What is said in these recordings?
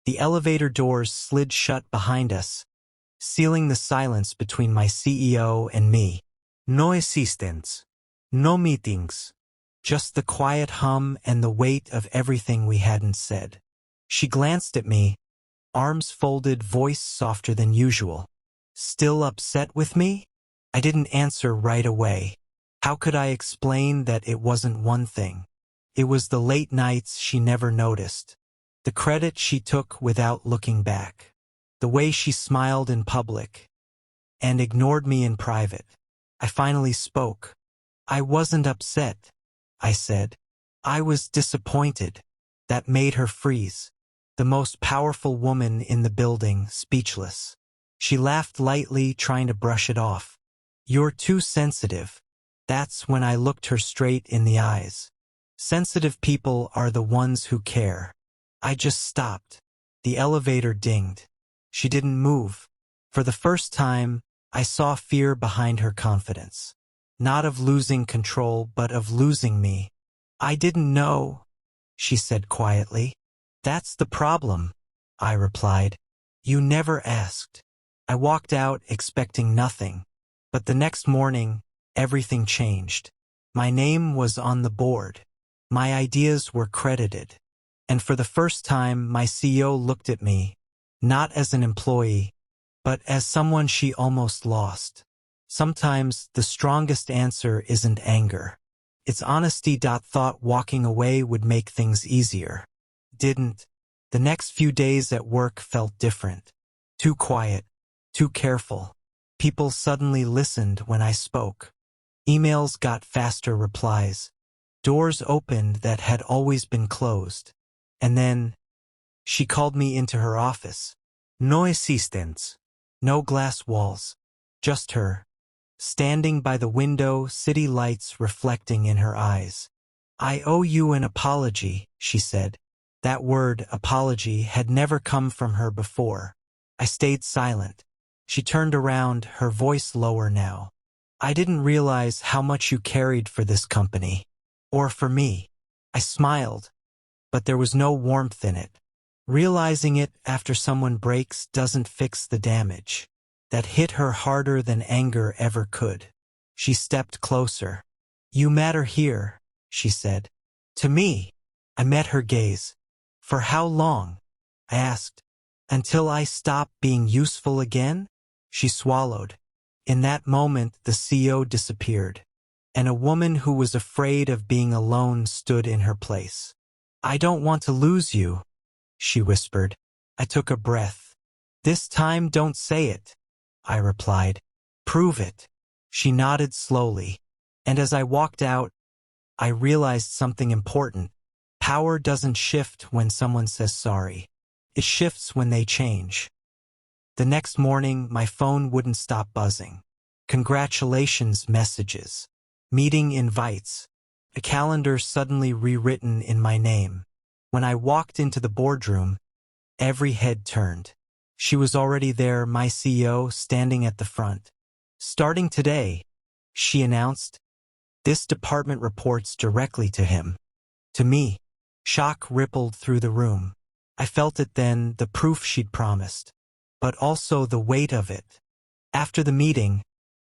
The elevator doors slid shut behind us, sealing the silence between my CEO and me. No assistants. No meetings. Just the quiet hum and the weight of everything we hadn't said. She glanced at me, arms folded, voice softer than usual. Still upset with me? I didn't answer right away. How could I explain that it wasn't one thing? It was the late nights she never noticed. The credit she took without looking back. The way she smiled in public and ignored me in private. I finally spoke. I wasn't upset, I said. I was disappointed. That made her freeze. The most powerful woman in the building, speechless. She laughed lightly, trying to brush it off. You're too sensitive. That's when I looked her straight in the eyes. Sensitive people are the ones who care. I just stopped. The elevator dinged. She didn't move. For the first time, I saw fear behind her confidence. Not of losing control, but of losing me. I didn't know, she said quietly. That's the problem, I replied. You never asked. I walked out expecting nothing. But the next morning, everything changed. My name was on the board. My ideas were credited. And for the first time, my CEO looked at me, not as an employee, but as someone she almost lost. Sometimes the strongest answer isn't anger. It's honesty. Thought walking away would make things easier. Didn't. The next few days at work felt different. Too quiet, too careful. People suddenly listened when I spoke. Emails got faster replies. Doors opened that had always been closed. And then, she called me into her office. No assistants. No glass walls. Just her. Standing by the window, city lights reflecting in her eyes. I owe you an apology, she said. That word, apology, had never come from her before. I stayed silent. She turned around, her voice lower now. I didn't realize how much you carried for this company. Or for me. I smiled. But there was no warmth in it. Realizing it after someone breaks doesn't fix the damage. That hit her harder than anger ever could. She stepped closer. You matter here, she said. To me. I met her gaze. For how long? I asked. Until I stop being useful again? She swallowed. In that moment, the CEO disappeared. And a woman who was afraid of being alone stood in her place. I don't want to lose you, she whispered. I took a breath. This time don't say it, I replied. Prove it. She nodded slowly. And as I walked out, I realized something important. Power doesn't shift when someone says sorry. It shifts when they change. The next morning, my phone wouldn't stop buzzing. Congratulations messages. Meeting invites. A calendar suddenly rewritten in my name. When I walked into the boardroom, every head turned. She was already there, my CEO, standing at the front. Starting today, she announced, this department reports directly to him. To me. Shock rippled through the room. I felt it then, the proof she'd promised. But also the weight of it. After the meeting,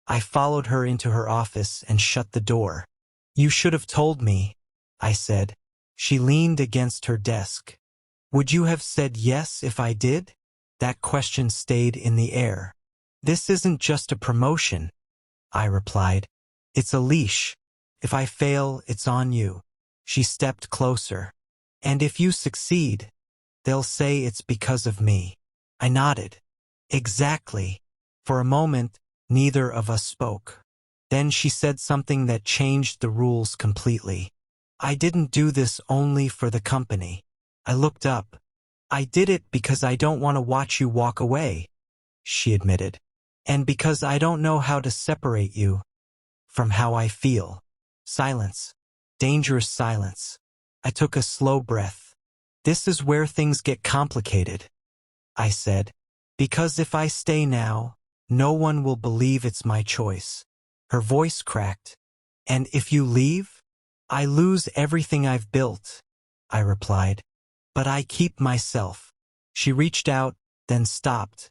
I followed her into her office and shut the door. You should have told me, I said. She leaned against her desk. Would you have said yes if I did? That question stayed in the air. This isn't just a promotion, I replied. It's a leash. If I fail, it's on you. She stepped closer. And if you succeed, they'll say it's because of me. I nodded. Exactly. For a moment, neither of us spoke. Then she said something that changed the rules completely. I didn't do this only for the company. I looked up. I did it because I don't want to watch you walk away, she admitted. And because I don't know how to separate you from how I feel. Silence. Dangerous silence. I took a slow breath. This is where things get complicated, I said. Because if I stay now, no one will believe it's my choice. Her voice cracked. And if you leave, I lose everything I've built, I replied. But I keep myself. She reached out, then stopped,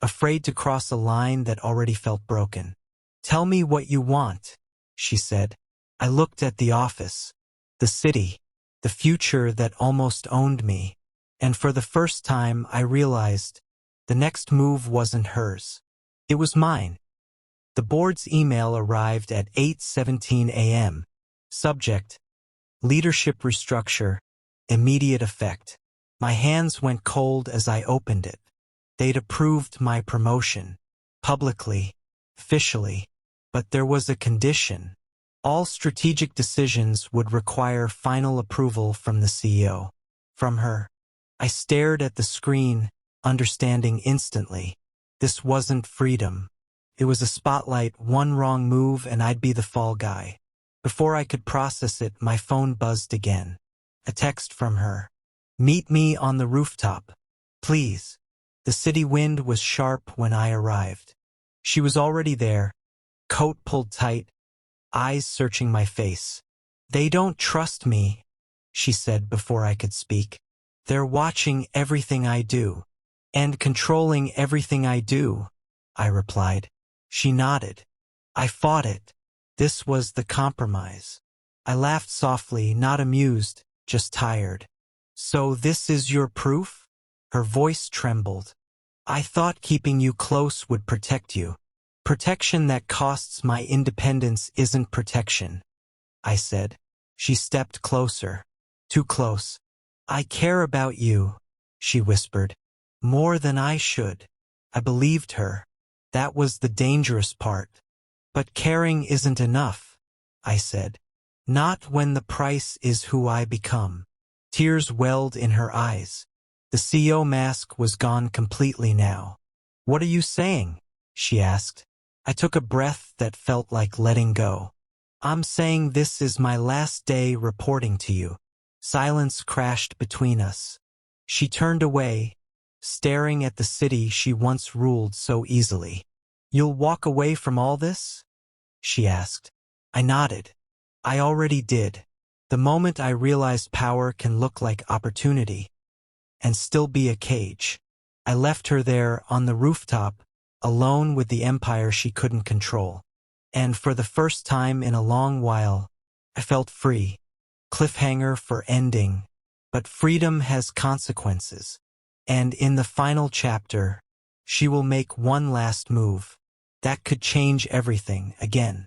afraid to cross a line that already felt broken. "Tell me what you want," she said. I looked at the office, the city, the future that almost owned me, and for the first time I realized the next move wasn't hers. It was mine. The board's email arrived at 8:17 a.m. Subject: Leadership Restructure, Immediate Effect. My hands went cold as I opened it. They'd approved my promotion, publicly, officially, but there was a condition. All strategic decisions would require final approval from the CEO. From her. I stared at the screen, understanding instantly. This wasn't freedom. It was a spotlight, one wrong move and I'd be the fall guy. Before I could process it, my phone buzzed again. A text from her. "Meet me on the rooftop, please." The city wind was sharp when I arrived. She was already there, coat pulled tight, eyes searching my face. "They don't trust me," she said before I could speak. "They're watching everything I do, and controlling everything I do," I replied. She nodded. I fought it. This was the compromise. I laughed softly, not amused, just tired. "So this is your proof?" Her voice trembled. "I thought keeping you close would protect you. Protection that costs my independence isn't protection," I said. She stepped closer. Too close. "I care about you," she whispered. "More than I should." I believed her. That was the dangerous part. "But caring isn't enough," I said. "Not when the price is who I become." Tears welled in her eyes. The CEO mask was gone completely now. "What are you saying?" she asked. I took a breath that felt like letting go. "I'm saying this is my last day reporting to you." Silence crashed between us. She turned away, staring at the city she once ruled so easily. "You'll walk away from all this?" she asked. I nodded. I already did. The moment I realized power can look like opportunity and still be a cage. I left her there on the rooftop, alone with the empire she couldn't control. And for the first time in a long while, I felt free. Cliffhanger for ending. But freedom has consequences. And in the final chapter, she will make one last move. That could change everything again.